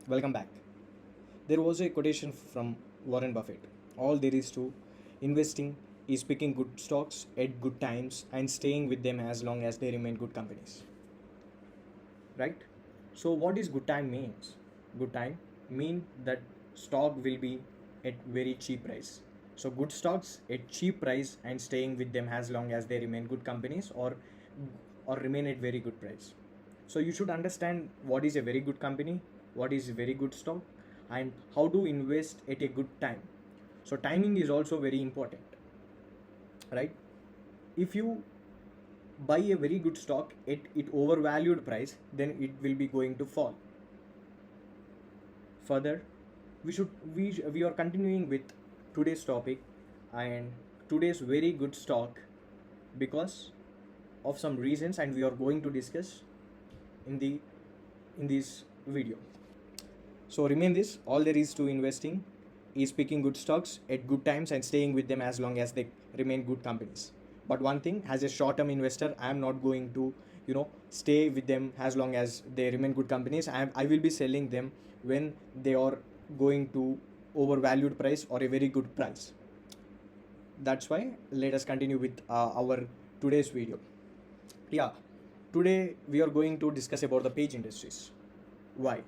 Welcome back. There was a quotation from Warren Buffett. All there is to investing is picking good stocks at good times and staying with them as long as they remain good companies. Right? So what is good time means? Good time mean that stock will be at very cheap price. So good stocks at cheap price and staying with them as long as they remain good companies or remain at very good price. So you should understand what is a very good company, what is a very good stock, and how to invest at a good time. So timing is also very important, right? If you buy a very good stock at it overvalued price, then it will be going to fall. Further, we are continuing with today's topic and today's very good stock because of some reasons, and we are going to discuss in the in this video. So remain this, all there is to investing is picking good stocks at good times and staying with them as long as they remain good companies. But one thing, as a short-term investor, I am not going to, stay with them as long as they remain good companies. I will be selling them when they are going to overvalued price or a very good price. That's why let us continue with our today's video. Yeah, today we are going to discuss about the Page Industries. Why?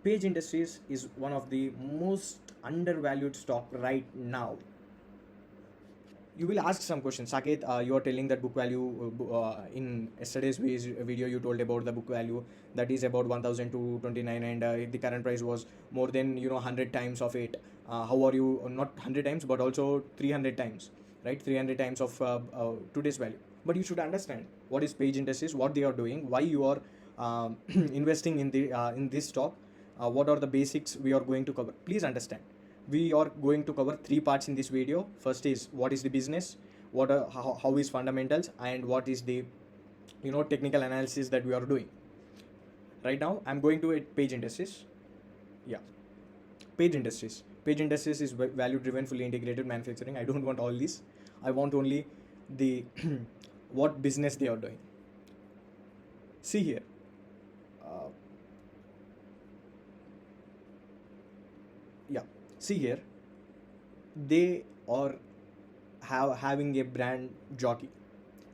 Page Industries is one of the most undervalued stock right now. You will ask some questions. Saket, you are telling that book value in yesterday's video you told about the book value that is about 1,229 and the current price was more than 100 times of it. How are you not 100 times but also 300 times, right? 300 times of today's value. But you should understand what is Page Industries, what they are doing, why you are investing in this stock, what are the basics we are going to cover. Please understand, we are going to cover three parts in this video. First is what is the business, how is fundamentals, and what is the technical analysis that we are doing. Right now I'm going to Page Industries. Yeah, Page Industries is value driven, fully integrated manufacturing. I don't want all this. I want only the what business they are doing. See here, uh, yeah, see here, they are having a brand Jockey.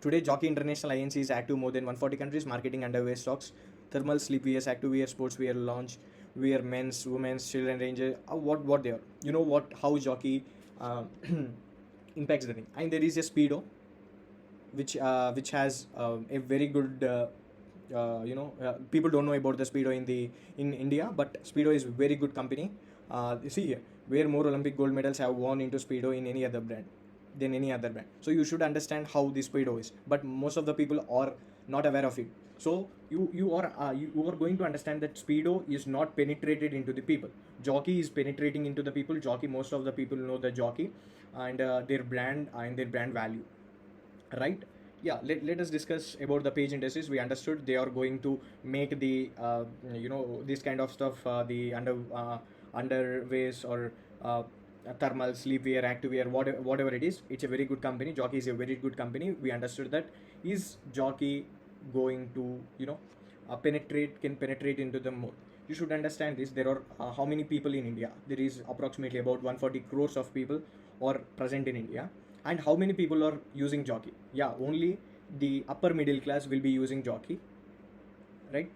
Today, Jockey International Inc. is active more than 140 countries, marketing underwear stocks, thermal, sleepwear, activewear, sportswear, lounge wear, men's, women's, children ranger. What they are? You know what? How Jockey impacts the thing. And there is a Speedo, which has a very good. People don't know about the Speedo in India, but Speedo is a very good company. You see here, where more Olympic gold medals have won into Speedo in any other brand than any other brand. So you should understand how this Speedo is. But most of the people are not aware of it. So you are going to understand that Speedo is not penetrated into the people. Jockey is penetrating into the people. Jockey, most of the people know the Jockey and their brand and their brand value, right? Yeah, let us discuss about the Page Industries. We understood they are going to make the this kind of stuff, the underwears or thermal, sleepwear, activewear, whatever it is. It's a very good company. Jockey is a very good company. We understood that. Is Jockey going to penetrate into them more? You should understand this. There are how many people in India? There is approximately about 140 crores of people are present in India. And how many people are using Jockey? Yeah, only the upper middle class will be using Jockey, right?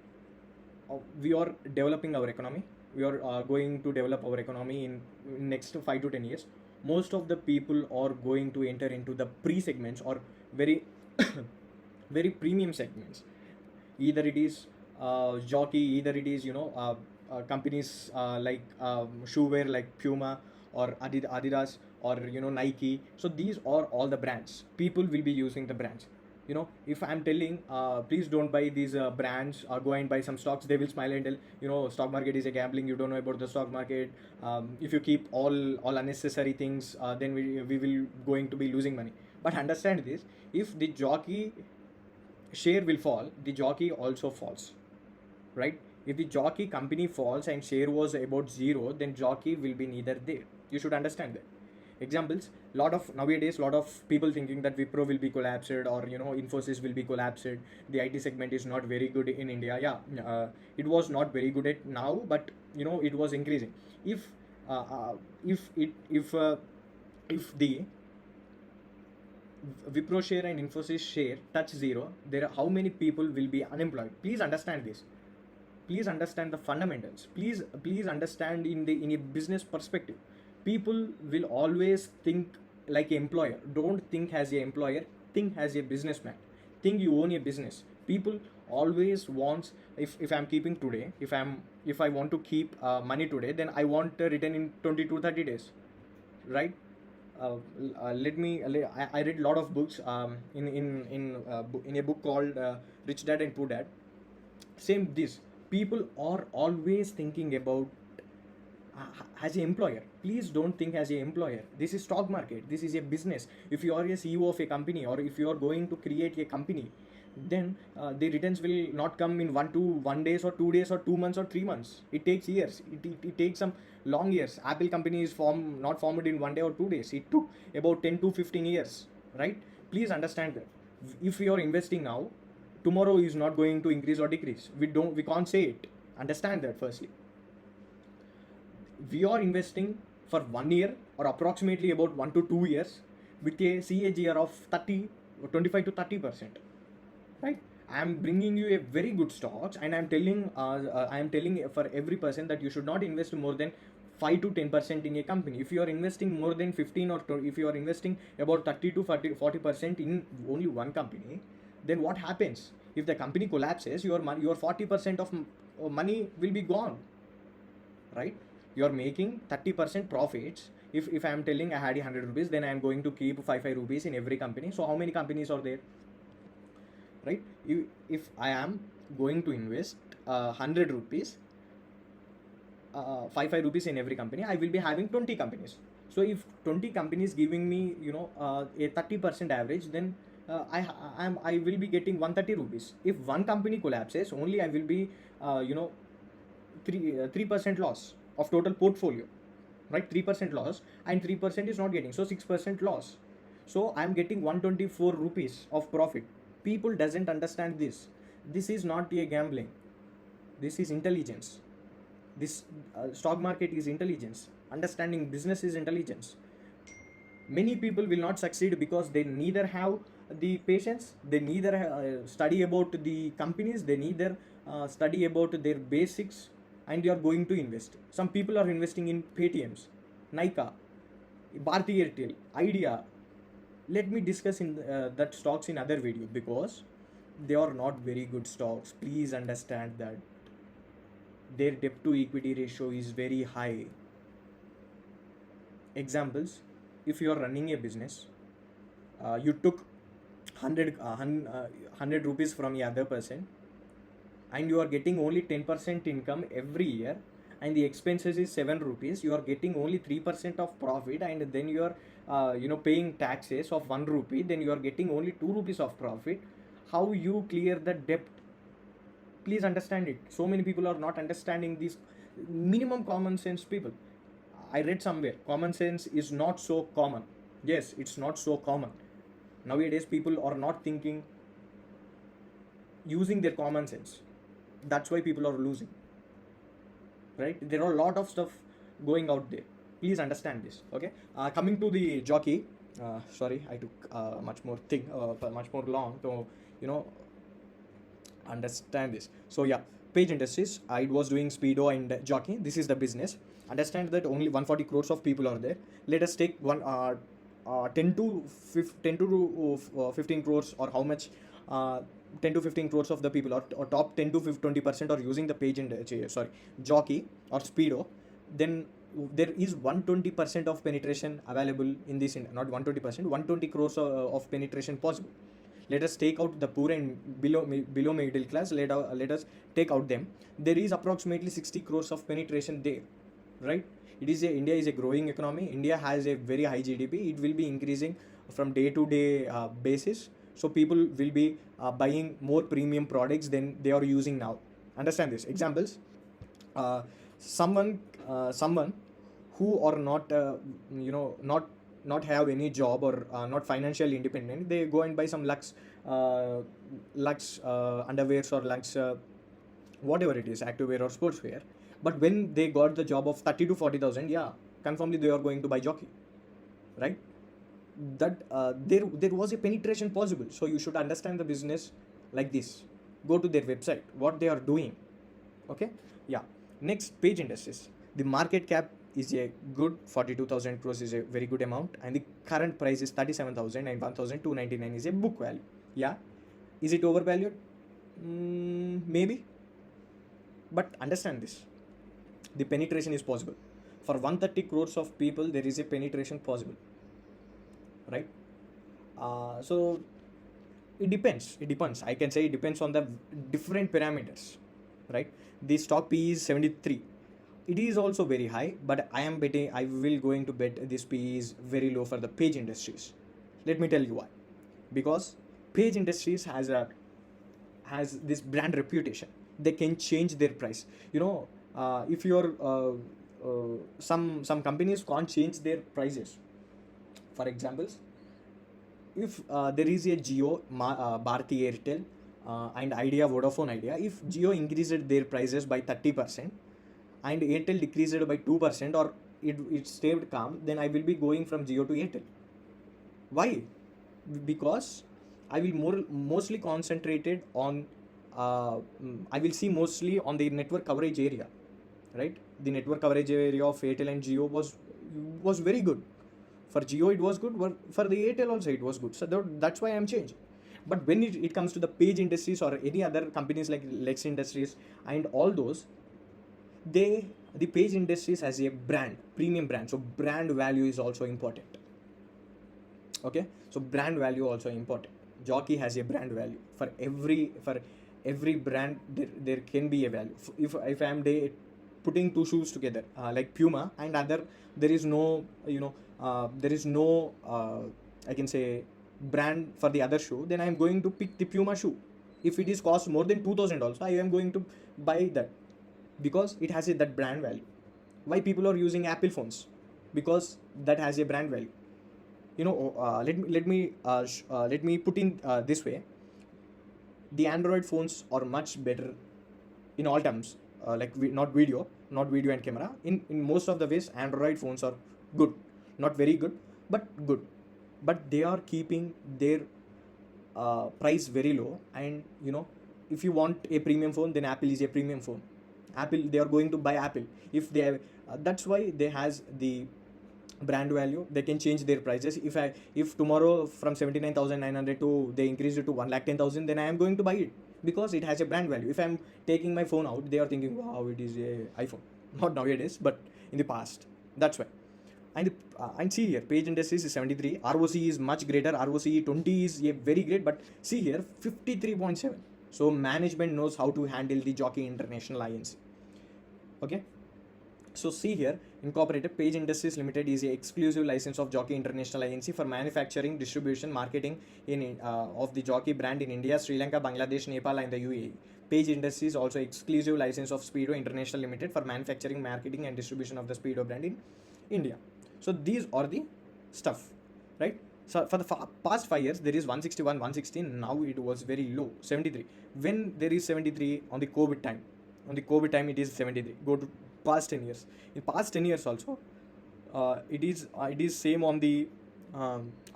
We are developing our economy. We are going to develop our economy in next 5 to 10 years. Most of the people are going to enter into the pre segments or very very premium segments. Either it is Jockey, either it is companies like shoe wear like Puma or Adidas or Nike. So these are all the brands. People will be using the brands. If I'm telling please don't buy these brands or go and buy some stocks, they will smile and tell, stock market is a gambling, you don't know about the stock market. If you keep all unnecessary things, then we will going to be losing money. But understand this, if the Jockey share will fall, the Jockey also falls, right? If the Jockey company falls and share was about zero, then Jockey will be neither there. You should understand that. Examples, lot of nowadays, lot of people thinking that Wipro will be collapsed, or Infosys will be collapsed. The IT segment is not very good in India. Yeah, it was not very good at now, but it was increasing. If if it if the Wipro share and Infosys share touch zero, there are how many people will be unemployed? Please understand this. Please understand the fundamentals. Please understand in a business perspective. People will always think like an employer. Don't think as a employer. Think as a businessman. Think you own a business. People always wants, if I'm keeping today, if I want to keep money today, then I want a return in 20 to 30 days, right? Let me I read a lot of books in a book called Rich Dad and Poor Dad. Same this, people are always thinking about as an employer. Please don't think as an employer. This is stock market, this is a business. If you are a CEO of a company, or if you are going to create a company, then the returns will not come in 1 days or 2 days or 2 months or 3 months. It takes years. It takes some long years. Apple company is not formed in 1 day or 2 days. It took about 10 to 15 years, right? Please understand that. If you are investing now, tomorrow is not going to increase or decrease. We can't say it. Understand that firstly. We are investing for 1 year, or approximately about 1 to 2 years, with a CAGR of 25 to 30%, right? I am bringing you a very good stocks, and I am telling for every person that you should not invest more than 5 to 10% in a company. If you are investing more than 15, or if you are investing about 30 to 40% in only one company, then what happens? If the company collapses, your 40% of money will be gone, right? You are making 30% profits. If I am telling I had 100 rupees, then I am going to keep 5 rupees in every company. So how many companies are there, right? If I am going to invest 100 rupees, 5 rupees in every company, I will be having 20 companies. So if 20 companies giving me a 30% average, then I will be getting 130 rupees. If one company collapses, only I will be 3% loss of total portfolio, right? 3% loss, and 3% is not getting, so 6% loss. So I am getting 124 rupees of profit. People doesn't understand this. This is not a gambling. This is intelligence. This stock market is intelligence. Understanding business is intelligence. Many people will not succeed because they neither have the patience, they neither study about the companies, they neither study about their basics, and you are going to invest. Some people are investing in Paytms, Nika, Bharti Airtel, Idea. Let me discuss in that stocks in other video, because they are not very good stocks. Please understand that their debt to equity ratio is very high. Examples, if you are running a business, you took 100 rupees from the other person, and you are getting only 10% income every year, and the expenses is 7 rupees, you are getting only 3% of profit, and then you are paying taxes of 1 rupee, then you are getting only 2 rupees of profit. How you clear the debt? Please understand it. So many people are not understanding these minimum common sense. People, I read somewhere, common sense is not so common. Yes, it's not so common. Nowadays people are not thinking, using their common sense. That's why people are losing, right? There are a lot of stuff going out there. Please understand this, okay? Coming to the jockey, sorry, I took much more long to understand this. So yeah, Page Industries, it was doing Speedo and Jockey. This is the business. Understand that only 140 crores of people are there. Let us take 10 to 15 crores, or how much, 10 to 15 crores of the people, or top 10 to 20% are using the Page Jockey or Speedo. Then there is 120% of penetration available in this, not 120%, 120 crores of penetration possible. Let us take out the poor and below middle class. Let us take out them. There is approximately 60 crores of penetration there, right? India is a growing economy. India has a very high GDP. It will be increasing from day to day basis. So people will be buying more premium products than they are using now. Understand this. Examples, someone who are not not have any job or not financially independent, they go and buy some Lux underwears or Lux whatever it is, activewear or sportswear. But when they got the job of 30 to 40,000, yeah, confirmly they are going to buy jockey, right? That there was a penetration possible. So you should understand the business like this. Go to their website, what they are doing. Okay, yeah. Next, Page Industries. The market cap is a good 42,000 crores is a very good amount, and the current price is 37,000 and 1,299 is a book value. Yeah, is it overvalued? Maybe, but understand this: the penetration is possible. For 130 crores of people, there is a penetration possible, right? So it depends, I can say it depends on the different parameters, right? The stock P is 73. It is also very high, but I will going to bet this P is very low for the Page Industries. Let me tell you why. Because Page Industries has this brand reputation. They can change their price. If you're some companies can't change their prices. For examples, if there is a Jio, Bharti Airtel, and Idea, Vodafone Idea, if Jio increased their prices by 30% and Airtel decreased by 2%, or it stayed calm, then I will be going from Jio to Airtel. Why? Because I will mostly concentrated on I will see mostly on the network coverage area, right? The network coverage area of Airtel and Jio was very good. For Jio it was good, but for the Airtel also it was good. So that's why I'm changing. But when it comes to the Page Industries or any other companies like Lex Industries and all those, the Page Industries has a brand, premium brand. So brand value is also important. Okay, so brand value also important. Jockey has a brand value. For every brand, there can be a value. If I'm putting two shoes together, like Puma and other, there is no I can say brand for the other shoe, then I am going to pick the Puma shoe. If it is cost more than 2,000 also, I am going to buy that, because it has that brand value. Why people are using Apple phones? Because that has a brand value. Let me put in this way: the Android phones are much better in all terms, not video and camera. In most of the ways, Android phones are good, not very good, but good. But they are keeping their price very low, and if you want a premium phone, then Apple is a premium phone. Apple, they are going to buy Apple if they have. That's why they has the brand value. They can change their prices. If tomorrow from 79,900 to they increase it to 1,10,000, then I am going to buy it, because it has a brand value. If I'm taking my phone out, they are thinking, wow, it is a iPhone. Not nowadays, but in the past. That's why. And see here, Page Industries is 73. ROC is much greater. ROC 20 is a very great, but see here, 53.7. So management knows how to handle the Jockey International Alliance. Okay. So see here, Incorporated Page Industries Limited is a exclusive license of Jockey International Agency for manufacturing, distribution, marketing of the Jockey brand in India, Sri Lanka, Bangladesh, Nepal, and the UAE. Page Industries also exclusive license of Speedo International Limited for manufacturing, marketing, and distribution of the Speedo brand in India. So these are the stuff, right? So for the past 5 years, there is 161, 116. Now it was very low, 73. When there is 73 on the COVID time, it is 73. Go to past 10 years. In past 10 years also, it is same on the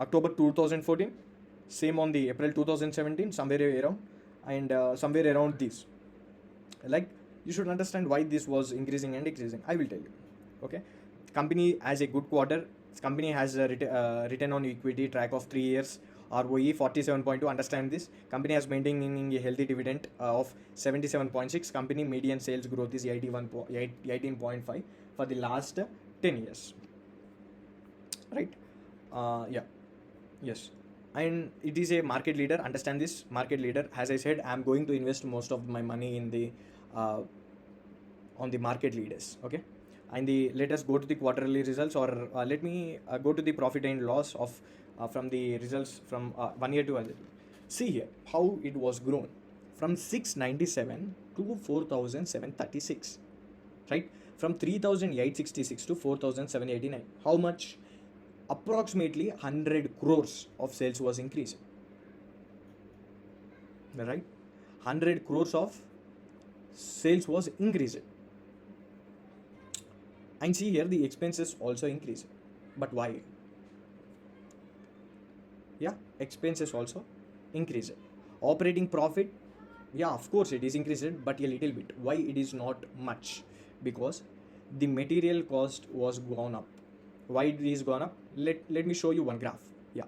October 2014, same on the April 2017, somewhere around, and somewhere around this. Like, you should understand why this was increasing and decreasing. I will tell you. Okay, company has a good quarter. Company has a return on equity track of 3 years. ROE 47.2. Understand this. Company has maintaining a healthy dividend of 77.6. Company median sales growth is 18.5 for the last 10 years. Right? Yeah. Yes. And it is a market leader. Understand this. Market leader. As I said, I am going to invest most of my money in the on the market leaders. Okay. And let us go to the quarterly results, or let me go to the profit and loss of from the results from 1 year to other. See here how it was grown from 697 to 4,736, right? From 3,866 to 4,789. How much? approximately 100 crores of sales was increased, right? 100 crores of sales was increased. And see here, the expenses also increased. But why? Yeah, expenses also increased. Operating profit, yeah, of course it is increased, but a little bit. Why it is not much? Because the material cost was gone up. Why it is gone up? Let me show you one graph. Yeah,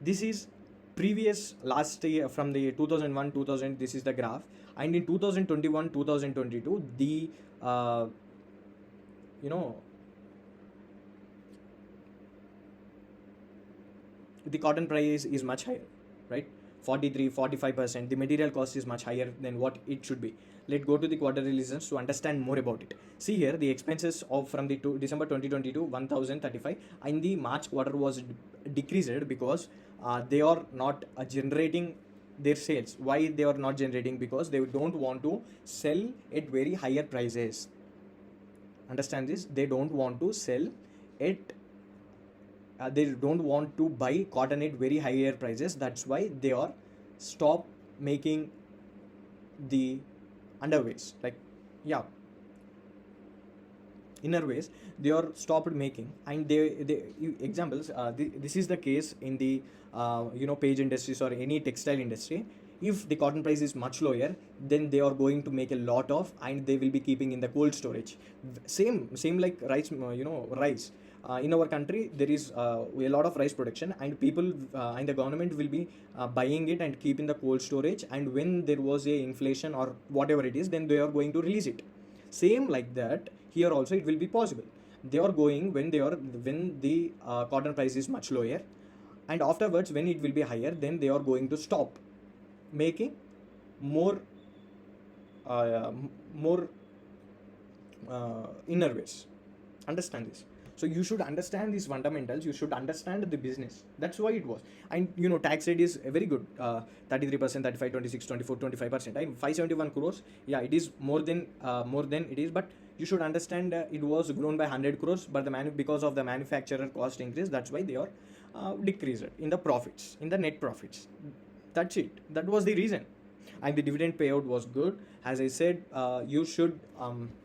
this is previous last year from the 2001 2000. This is the graph, and in 2021 2022 the you know the cotton price is much higher, right? 43-45%. The material cost is much higher than what it should be. Let's go to the quarterly results to understand more about it. See here, the expenses of from the December 2022 1035, and the March quarter was decreased because they are not generating their sales. Why they are not generating? Because they don't want to sell at very higher prices. Understand this? They don't want to sell at they don't want to buy cotton at very higher prices. That's why they are stop making the underways, like, yeah, innerways. They are stopped making, and they examples, this is the case in the page industries or any textile industry. If the cotton price is much lower, then they are going to make a lot of, and they will be keeping in the cold storage. Same like rice, rice. In our country there is a lot of rice production, and people and the government will be buying it and keep in the cold storage, and when there was a inflation or whatever it is, then they are going to release it. Same like that here also it will be possible. They are going when the cotton price is much lower, and afterwards when it will be higher, then they are going to stop making more more innerways. Understand this. So you should understand these fundamentals. You should understand the business. That's why it was. And tax rate is very good. 33%, 35, 26, 24, 25%. 571 crores. Yeah, it is more than it is. But you should understand it was grown by 100 crores. But because of the manufacturer cost increase, that's why they are decreased in the profits, in the net profits. That's it. That was the reason. And the dividend payout was good. As I said, you should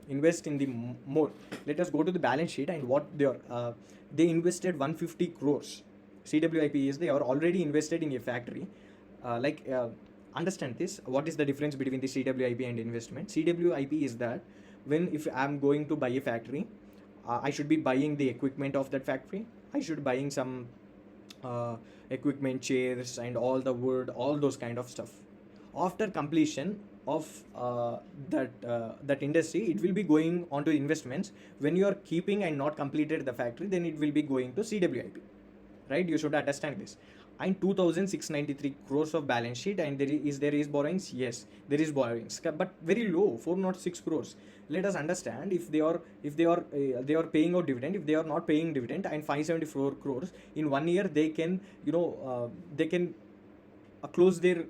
invest in the more. Let us go to the balance sheet and what they invested 150 crores. CWIP is they are already invested in a factory. Understand this. What is the difference between the CWIP and investment? CWIP is that if I'm going to buy a factory, I should be buying the equipment of that factory. I should buying some equipment, chairs, and all the wood, all those kind of stuff. After completion of that industry, it will be going on to investments. When you are keeping and not completed the factory, then it will be going to CWIP, right? You should understand this. And 2693 crores of balance sheet, and there is borrowings. Yes, there is borrowings, but very low, 406 crores. Let us understand, if they are paying out dividend, if they are not paying dividend, and 574 crores in 1 year, they can close their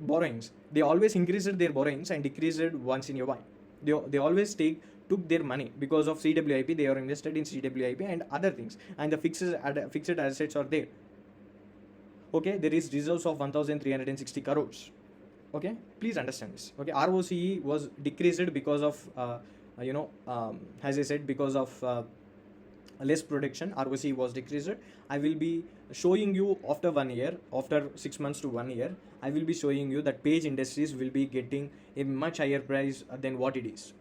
borrowings. They always increased their borrowings and decreased it once in a while. They always took their money because of CWIP. They are invested in CWIP and other things, and the fixed assets are there. Okay, there is reserves of 1360 crores. Okay, please understand this. Okay, ROCE was decreased because of as I said, because of less production. ROCE was decreased. I will be showing you after 1 year, after 6 months to 1 year, I will be showing you that Page Industries will be getting a much higher price than what it is.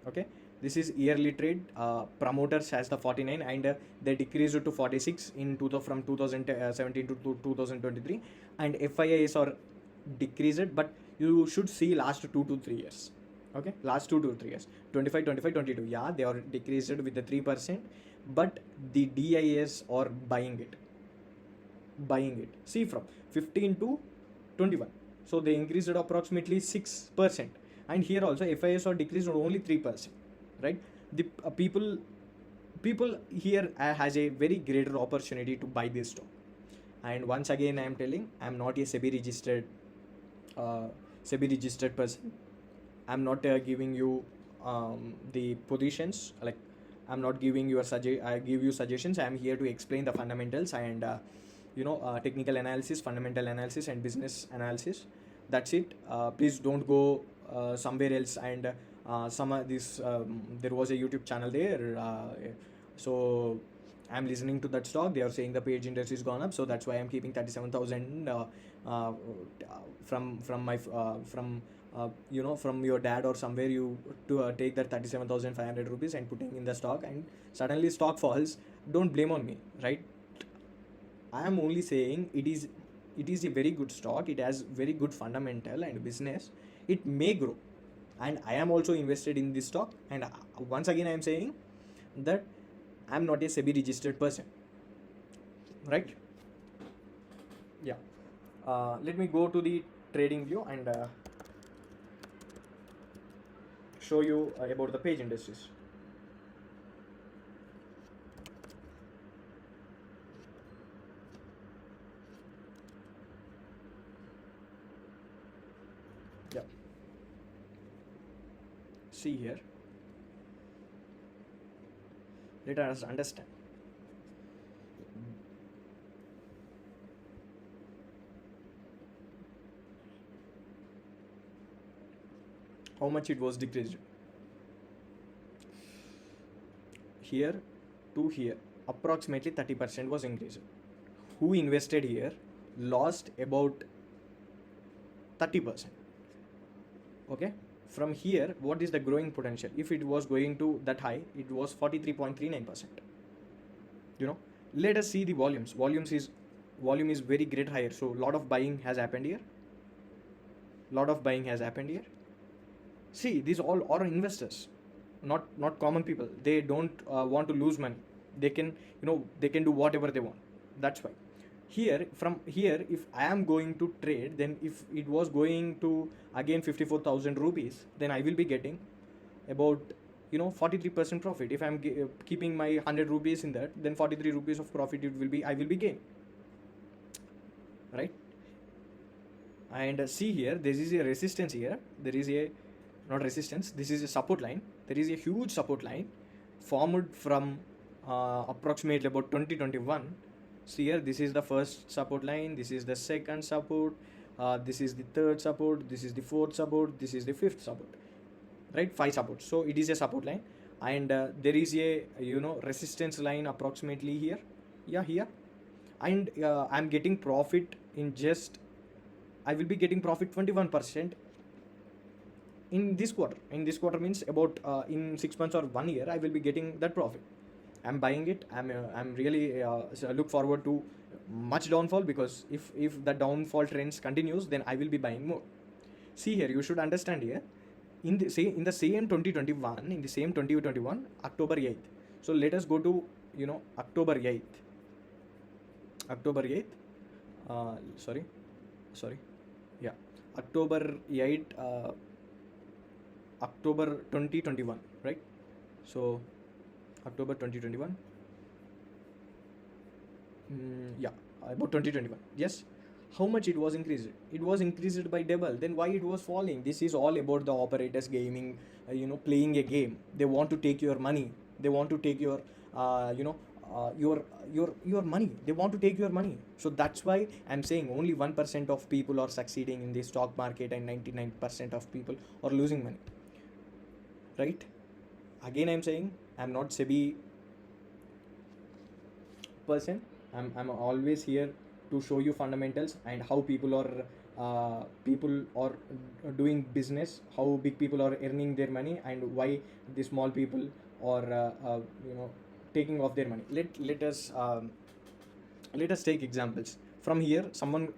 Okay, this is yearly trade. Promoters has the 49, and they decreased to 46 from 2017 to 2023, and FIIs are decreased, but you should see last 2 to 3 years. Okay, last 2 to 3 years, 25, 25, 22. Yeah, they are decreased with the 3%, but the DIS are buying it. See, from 15 to 21, so they increased approximately 6%, and here also FIS are decreased only 3%, right? The people here has a very greater opportunity to buy this stock. And once again, I am telling, I am not a SEBI registered person. I'm not giving you the positions, like I'm not giving you I give you suggestions. I'm here to explain the fundamentals and technical analysis, fundamental analysis, and business analysis. That's it. Please don't go somewhere else and this there was a YouTube channel there. So I'm listening to that stock. They are saying the page index is gone up, so that's why I'm keeping 37,000 uh, from my from your dad or somewhere you to take that 37,500 rupees and putting in the stock, and suddenly stock falls. Don't blame on me, right? I am only saying it is a very good stock. It has very good fundamental and business. It may grow, and I am also invested in this stock. And once again, I am saying that I am not a SEBI registered person, right? Yeah. Let me go to the trading view and show you about the page indices. Yeah. See here. Let us understand. How much it was decreased. Here to here, approximately 30% was increased. Who invested here lost about 30%. Okay, from here, what is the growing potential? If it was going to that high, it was 43.39%. Let us see the volumes. Volume is very great higher, so lot of buying has happened here. See, these all are investors, not common people. They don't want to lose money. They can do whatever they want. That's why here, from here, if I am going to trade, then if it was going to again 54,000 rupees, then I will be getting about 43% profit. If I'm keeping my 100 rupees in that, then 43 rupees of profit I will be gaining, right? And see here, there is a resistance here. There is a not resistance, this is a support line. There is a huge support line formed from approximately about 2021. See here, this is the first support line, this is the second support, this is the third support, this is the fourth support, this is the fifth support, right? 5 supports. So it is a support line, and there is a resistance line approximately here. Yeah, here. And I'm getting profit in just, I will be getting profit 21% in this quarter means about in 6 months or 1 year I will be getting that profit. I'm buying it. I'm really look forward to much downfall, because if the downfall trends continues, then I will be buying more. See here, you should understand here, in the same 2021 October 8th. So let us go to October 8th. Sorry, yeah, October 8th, October 2021, right? So October 2021, yeah, about 2021. Yes. How much it was increased? It was increased by double. Then why it was falling? This is all about the operators gaming, playing a game. They want to take your money. They want to take your your money. They want to take your money. So that's why I'm saying only 1% of people are succeeding in the stock market and 99% of people are losing money, right? Again, I'm saying I'm not SEBI person. I'm always here to show you fundamentals and how people are doing business, how big people are earning their money, and why the small people are taking off their money. Let us take examples. From here, someone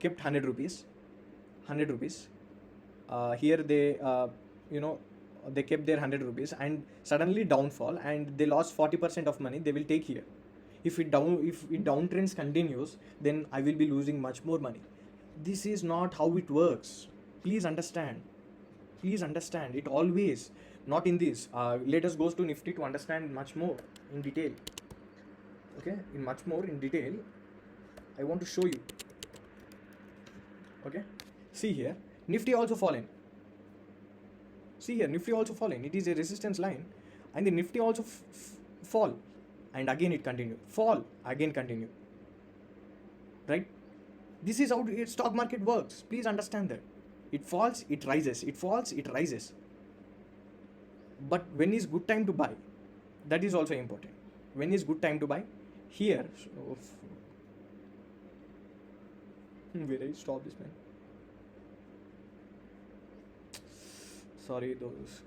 kept 100 rupees. Here they kept their 100 rupees, and suddenly downfall, and they lost 40% of money. They will take here. If it downtrends continues, then I will be losing much more money. This is not how it works. Please understand. It always not in this. Let us go to Nifty to understand much more in detail. Okay, in much more in detail, I want to show you. Okay, see here, Nifty also fallen. See here, Nifty also fallen. It is a resistance line. and the Nifty also fall, and again it continue, fall, again continue, right? This is how stock market works. Please understand that. It falls, it rises, it falls, it rises. But when is good time to buy? That is also important. When is good time to buy? Here, so where I stop this, man? Sorry, those.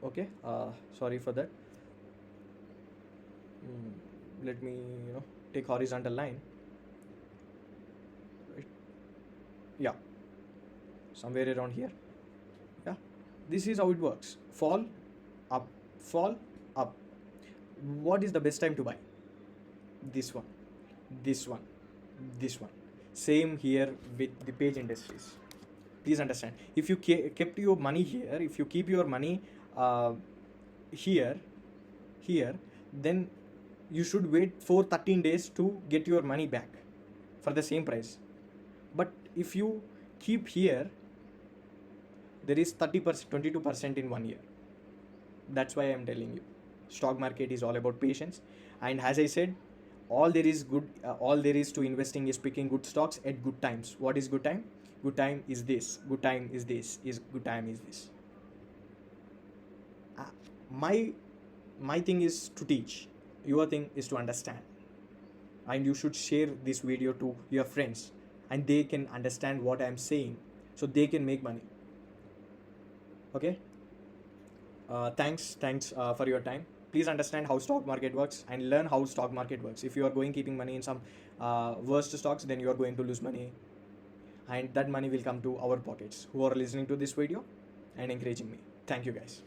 Okay, sorry for that. Let me, take horizontal line. Right. Yeah, somewhere around here. Yeah, this is how it works. Fall, up, fall, up. What is the best time to buy? This one, this one, this one. Same here with the Page Industries. Please understand. If you kept your money here, if you keep your money uh, here, then you should wait for 13 days to get your money back for the same price. But if you keep here, there is 30%, 22% in 1 year. That's why I'm telling you, stock market is all about patience. And as I said, all there is to investing is picking good stocks at good times. What is good time? Good time is this. Good time is this. Good time is this. My thing is to teach. Your thing is to understand. And you should share this video to your friends, and they can understand what I'm saying, so they can make money. Okay. Thanks for your time. Please understand how stock market works and learn how stock market works. If you are going keeping money in some worst stocks, then you are going to lose money, and that money will come to our pockets who are listening to this video and encouraging me. Thank you, guys.